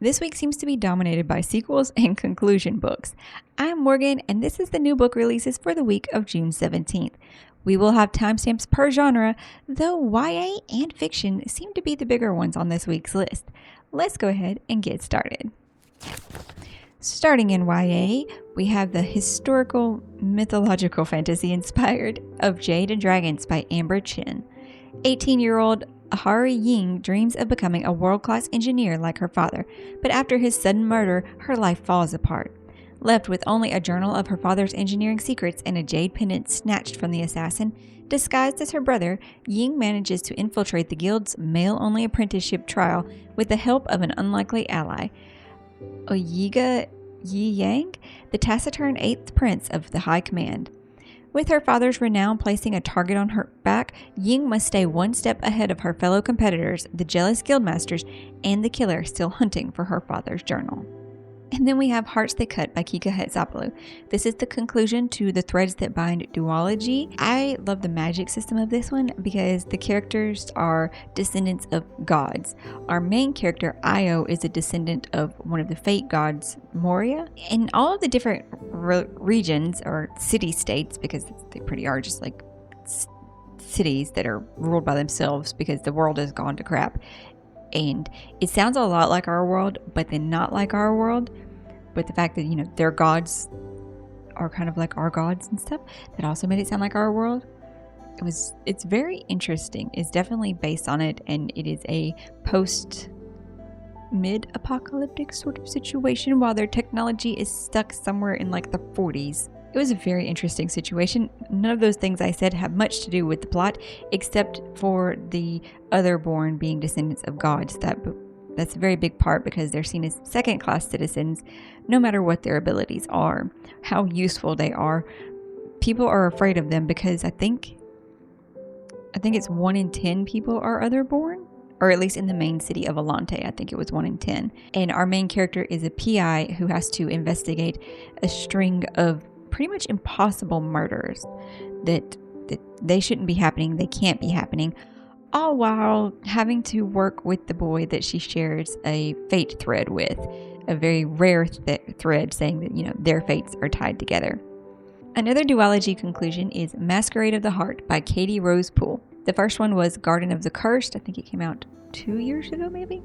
This week seems to be dominated by sequels and conclusion books. I'm Morgan, and this is the new book releases for the week of June 17th. We will have timestamps per genre, though YA and fiction seem to be the bigger ones on this week's list. Let's go ahead and get started. Starting in YA, we have the historical mythological fantasy inspired of Jade and Dragons by Amber Chin. 18-year-old Ahari Ying dreams of becoming a world-class engineer like her father, but after his sudden murder, her life falls apart. Left with only a journal of her father's engineering secrets and a jade pendant snatched from the assassin, disguised as her brother, Ying manages to infiltrate the guild's male-only apprenticeship trial with the help of an unlikely ally, Oyiga Yi Yang, the taciturn 8th prince of the High Command. With her father's renown placing a target on her back, Ying must stay one step ahead of her fellow competitors, the jealous guildmasters, and the killer still hunting for her father's journal. And then we have Hearts That Cut by Kika Hetzapalu. This is the conclusion to The Threads That Bind duology. I love the magic system of this one because the characters are descendants of gods. Our main character, Io, is a descendant of one of the fate gods, Moria. In all of the different regions or city-states, because they pretty are just like cities that are ruled by themselves because the world has gone to crap. And it sounds a lot like our world, but then not like our world. But the fact that, their gods are kind of like our gods and stuff, that also made it sound like our world. It's very interesting. It's definitely based on it, and it is a mid-apocalyptic sort of situation while their technology is stuck somewhere in like the 40s. It was a very interesting situation. None of those things I said have much to do with the plot, except for the otherborn being descendants of gods. That's a very big part because they're seen as second-class citizens, no matter what their abilities are, how useful they are. People are afraid of them because I think it's 1 in 10 people are otherborn, or at least in the main city of Alante, I think it was 1 in 10. And our main character is a PI who has to investigate a string of pretty much impossible murders that they shouldn't be happening, they can't be happening, all while having to work with the boy that she shares a fate thread with, a very rare thread saying that their fates are tied together. Another duology conclusion is Masquerade of the Heart by Katie Rose Poole. The first one was Garden of the Cursed. I think it came out 2 years ago maybe.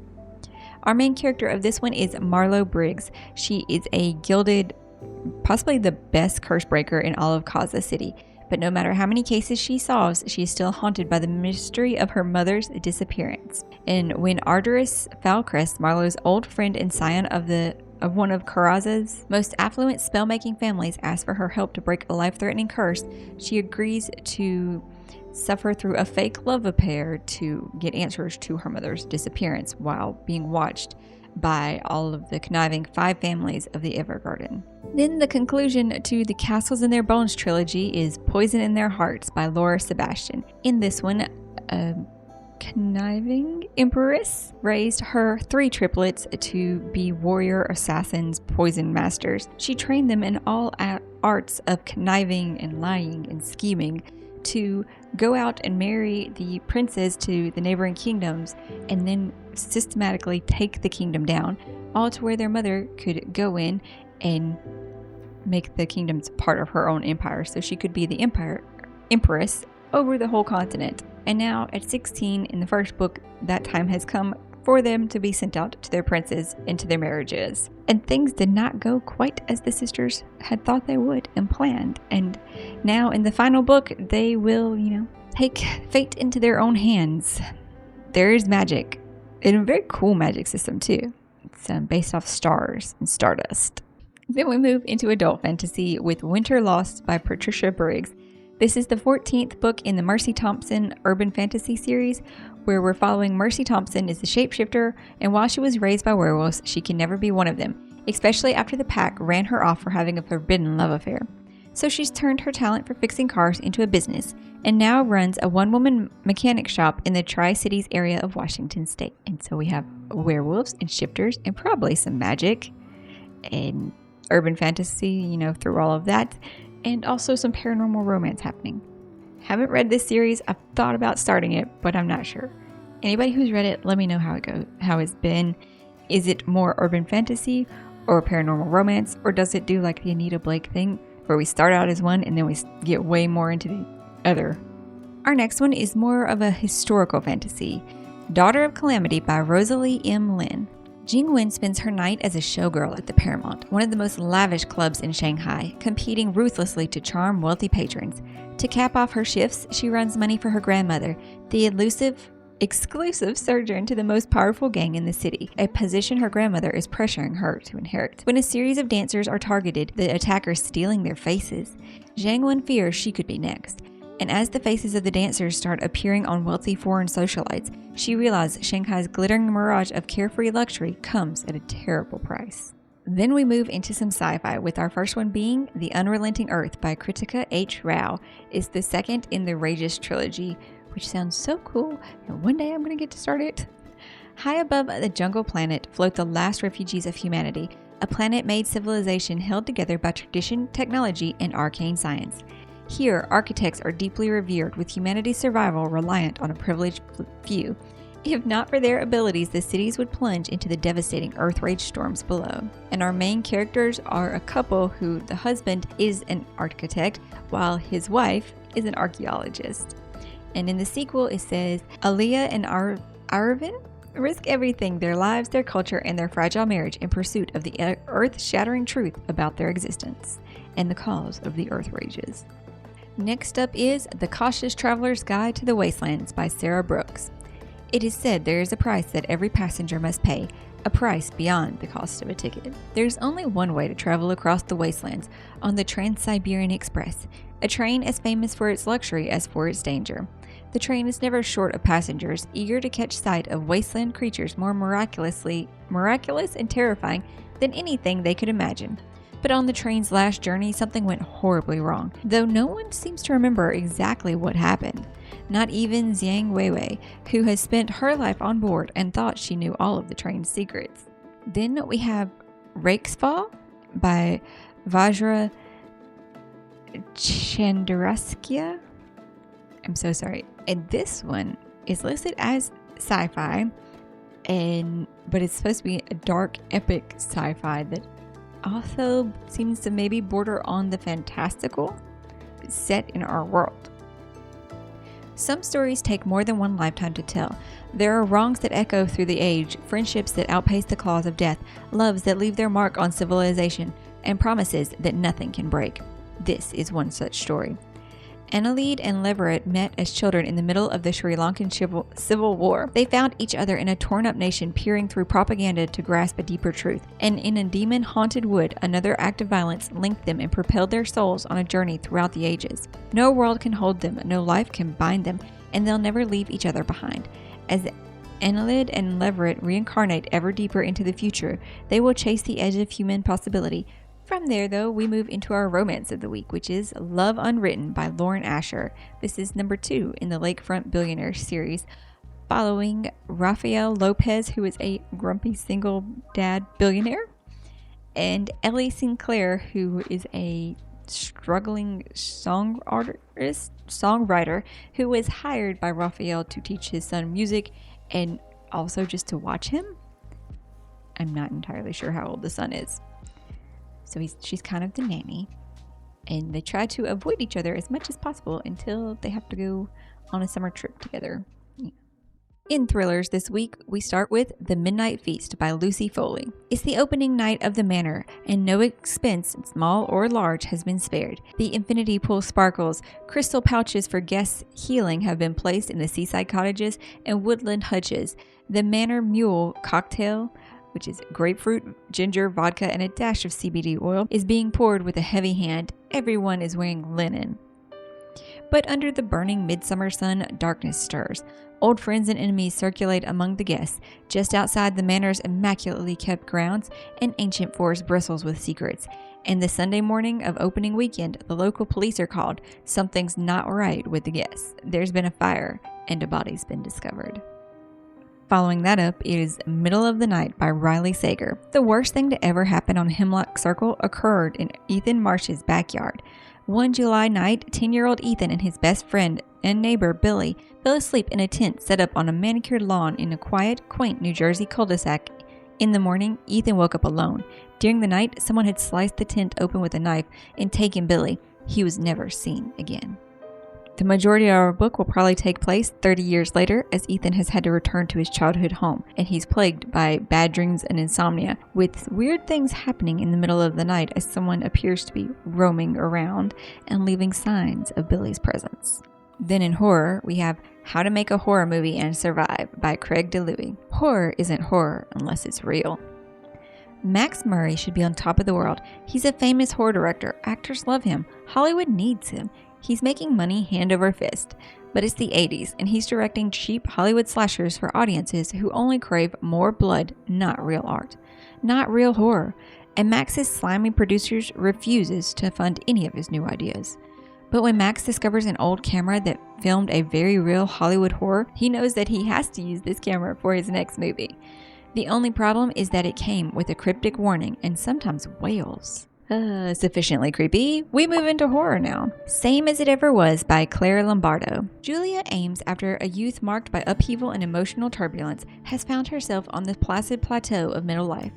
Our main character of this one is Marlo Briggs. She is a gilded, possibly the best curse breaker in all of Kaza City, but no matter how many cases she solves, she is still haunted by the mystery of her mother's disappearance. And when Arduous Falcrest, Marlo's old friend and scion of one of Karaza's most affluent spellmaking families, asks for her help to break a life-threatening curse, she agrees to suffer through a fake love affair to get answers to her mother's disappearance while being watched by all of the conniving 5 families of the Evergarden. Then the conclusion to the Castles in Their Bones trilogy is Poison in Their Hearts by Laura Sebastian. In this one, a conniving empress raised her 3 triplets to be warrior assassins, poison masters. She trained them in all arts of conniving and lying and scheming to go out and marry the princes to the neighboring kingdoms and then systematically take the kingdom down, all to where their mother could go in and make the kingdoms part of her own empire so she could be the empress over the whole continent. And now at 16 in the first book, that time has come for them to be sent out to their princes and to their marriages. And things did not go quite as the sisters had thought they would and planned. And now in the final book, they will, take fate into their own hands. There is magic, and a very cool magic system too. It's based off stars and stardust. Then we move into adult fantasy with Winter Lost by Patricia Briggs. This is the 14th book in the Mercy Thompson Urban Fantasy series, where we're following Mercy Thompson as a shapeshifter, and while she was raised by werewolves, she can never be one of them, especially after the pack ran her off for having a forbidden love affair. So she's turned her talent for fixing cars into a business, and now runs a one-woman mechanic shop in the Tri-Cities area of Washington State. And so we have werewolves and shifters and probably some magic and urban fantasy, through all of that, and also some paranormal romance happening. Haven't read this series. I've thought about starting it, but I'm not sure. Anybody who's read it, let me know how it's been. Is it more urban fantasy or paranormal romance, or does it do like the Anita Blake thing where we start out as one and then we get way more into the other? Our next one is more of a historical fantasy, Daughter of Calamity by Rosalie M. Lin. Jingwen spends her night as a showgirl at the Paramount, one of the most lavish clubs in Shanghai, competing ruthlessly to charm wealthy patrons. To cap off her shifts, she runs money for her grandmother, the exclusive surgeon to the most powerful gang in the city, a position her grandmother is pressuring her to inherit. When a series of dancers are targeted, the attackers stealing their faces, Zhang Wen fears she could be next. And as the faces of the dancers start appearing on wealthy foreign socialites, she realizes Shanghai's glittering mirage of carefree luxury comes at a terrible price. Then we move into some sci-fi, with our first one being The Unrelenting Earth by Kritika H. Rao. It's the second in the Rageous trilogy, which sounds so cool, and one day I'm going to get to start it. High above the jungle planet float the last refugees of humanity, a planet-made civilization held together by tradition, technology, and arcane science. Here, architects are deeply revered, with humanity's survival reliant on a privileged few. If not for their abilities, the cities would plunge into the devastating Earth Rage storms below. And our main characters are a couple who the husband is an architect, while his wife is an archaeologist. And in the sequel, it says, Aliyah and Arvin risk everything, their lives, their culture, and their fragile marriage in pursuit of the earth-shattering truth about their existence and the cause of the Earth Rages. Next up is The Cautious Traveler's Guide to the Wastelands by Sarah Brooks. It is said there is a price that every passenger must pay, a price beyond the cost of a ticket. There's only one way to travel across the wastelands, on the Trans-Siberian Express, a train as famous for its luxury as for its danger. The train is never short of passengers, eager to catch sight of wasteland creatures more miraculous and terrifying than anything they could imagine. But on the train's last journey, something went horribly wrong, though no one seems to remember exactly what happened. Not even Zhang Weiwei, who has spent her life on board and thought she knew all of the train's secrets. Then we have Rakesfall by Vajra Chandraskia. I'm so sorry. And this one is listed as sci-fi, but it's supposed to be a dark, epic sci-fi that also seems to maybe border on the fantastical, set in our world. Some stories take more than one lifetime to tell. There are wrongs that echo through the age, friendships that outpace the claws of death, loves that leave their mark on civilization, and promises that nothing can break. This is one such story. Annalid and Leverett met as children in the middle of the Sri Lankan Civil War. They found each other in a torn-up nation, peering through propaganda to grasp a deeper truth. And in a demon-haunted wood, another act of violence linked them and propelled their souls on a journey throughout the ages. No world can hold them, no life can bind them, and they'll never leave each other behind. As Annalid and Leverett reincarnate ever deeper into the future, they will chase the edge of human possibility. From there, though, we move into our romance of the week, which is Love Unwritten by Lauren Asher. This is number 2 in the Lakefront Billionaire series, following Rafael Lopez, who is a grumpy single dad billionaire, and Ellie Sinclair, who is a struggling songwriter who was hired by Rafael to teach his son music and also just to watch him. I'm not entirely sure how old the son is. So she's kind of the nanny, and they try to avoid each other as much as possible until they have to go on a summer trip together. Yeah. In thrillers this week, we start with The Midnight Feast by Lucy Foley. It's the opening night of the manor, and no expense, small or large, has been spared. The infinity pool sparkles, crystal pouches for guests' healing have been placed in the seaside cottages and woodland hutches. The Manor Mule cocktail, which is grapefruit, ginger, vodka, and a dash of CBD oil, is being poured with a heavy hand. Everyone is wearing linen. But under the burning midsummer sun, darkness stirs. Old friends and enemies circulate among the guests. Just outside the manor's immaculately kept grounds, an ancient forest bristles with secrets. And the Sunday morning of opening weekend, the local police are called. Something's not right with the guests. There's been a fire, and a body's been discovered. Following that up is Middle of the Night by Riley Sager. The worst thing to ever happen on Hemlock Circle occurred in Ethan Marsh's backyard. One July night, 10-year-old Ethan and his best friend and neighbor Billy fell asleep in a tent set up on a manicured lawn in a quiet, quaint New Jersey cul-de-sac In the morning, Ethan woke up alone. During the night, someone had sliced the tent open with a knife and taken Billy. He was never seen again. The majority of our book will probably take place 30 years later, as Ethan has had to return to his childhood home, and he's plagued by bad dreams and insomnia, with weird things happening in the middle of the night as someone appears to be roaming around and leaving signs of Billy's presence. Then in horror, we have How to Make a Horror Movie and Survive by Craig DiLouie. Horror isn't horror unless it's real. Max Murray should be on top of the world. He's a famous horror director. Actors love him. Hollywood needs him. He's making money hand over fist. But it's the 80s, and he's directing cheap Hollywood slashers for audiences who only crave more blood, not real art. Not real horror. And Max's slimy producers refuses to fund any of his new ideas. But when Max discovers an old camera that filmed a very real Hollywood horror, he knows that he has to use this camera for his next movie. The only problem is that it came with a cryptic warning and sometimes whales. Sufficiently creepy. We move into horror now. Same as It Ever Was by Claire Lombardo. Julia Ames, after a youth marked by upheaval and emotional turbulence, has found herself on the placid plateau of middle life.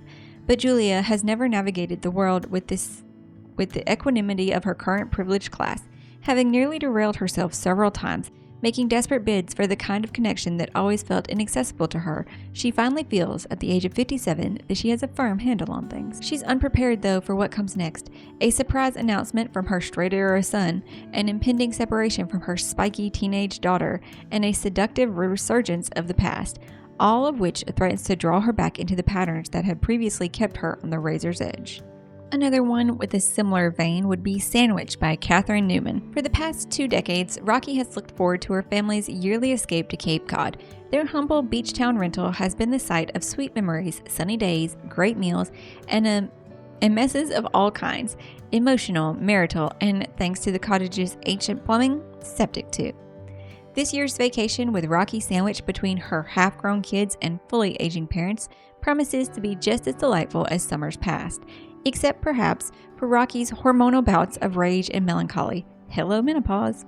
But Julia has never navigated the world with the equanimity of her current privileged class, having nearly derailed herself several times. Making desperate bids for the kind of connection that always felt inaccessible to her, she finally feels, at the age of 57, that she has a firm handle on things. She's unprepared, though, for what comes next. A surprise announcement from her straight-arrow son, an impending separation from her spiky teenage daughter, and a seductive resurgence of the past, all of which threatens to draw her back into the patterns that had previously kept her on the razor's edge. Another one with a similar vein would be Sandwich by Catherine Newman. For the past 2 decades, Rocky has looked forward to her family's yearly escape to Cape Cod. Their humble beach town rental has been the site of sweet memories, sunny days, great meals, and messes of all kinds, emotional, marital, and, thanks to the cottage's ancient plumbing, septic too. This year's vacation with Rocky sandwiched between her half-grown kids and fully aging parents promises to be just as delightful as summers past. Except perhaps for Rocky's hormonal bouts of rage and melancholy. Hello, menopause.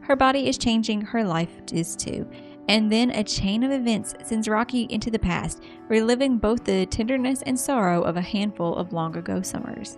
Her body is changing, her life is too. And then a chain of events sends Rocky into the past, reliving both the tenderness and sorrow of a handful of long-ago summers.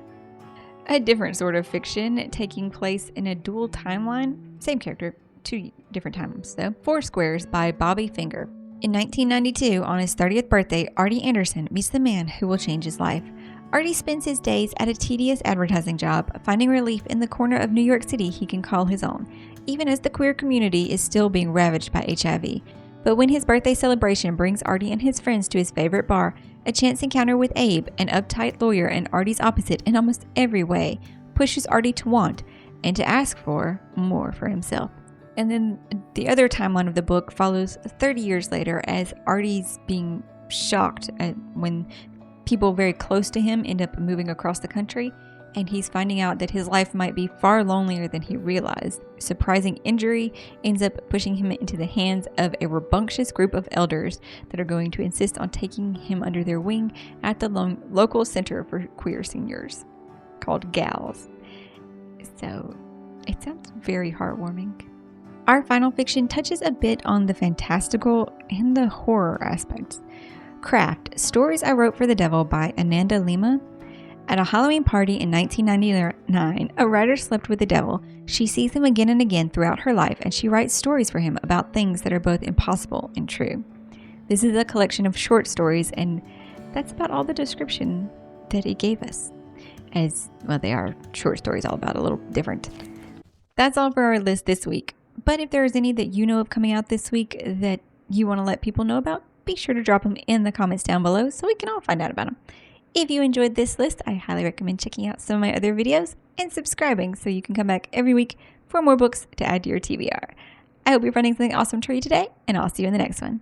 A different sort of fiction taking place in a dual timeline. Same character, 2 different times though. Four Squares by Bobby Finger. In 1992, on his 30th birthday, Artie Anderson meets the man who will change his life. Artie spends his days at a tedious advertising job, finding relief in the corner of New York City he can call his own, even as the queer community is still being ravaged by HIV. But when his birthday celebration brings Artie and his friends to his favorite bar, a chance encounter with Abe, an uptight lawyer and Artie's opposite in almost every way, pushes Artie to want and to ask for more for himself. And then the other timeline of the book follows 30 years later as Artie's being shocked when people very close to him end up moving across the country, and he's finding out that his life might be far lonelier than he realized. Surprising injury ends up pushing him into the hands of a rambunctious group of elders that are going to insist on taking him under their wing at the local center for queer seniors, called GALS. So, it sounds very heartwarming. Our final fiction touches a bit on the fantastical and the horror aspects. Craft, Stories I Wrote for the Devil by Ananda Lima. At a Halloween party in 1999, a writer slept with the devil. She sees him again and again throughout her life, and she writes stories for him about things that are both impossible and true. This is a collection of short stories, and that's about all the description that it gave us. As, well, they are short stories all about a little different. That's all for our list this week. But if there's any that you know of coming out this week that you want to let people know about, be sure to drop them in the comments down below so we can all find out about them. If you enjoyed this list, I highly recommend checking out some of my other videos and subscribing so you can come back every week for more books to add to your TBR. I hope you're finding something awesome for you today, and I'll see you in the next one.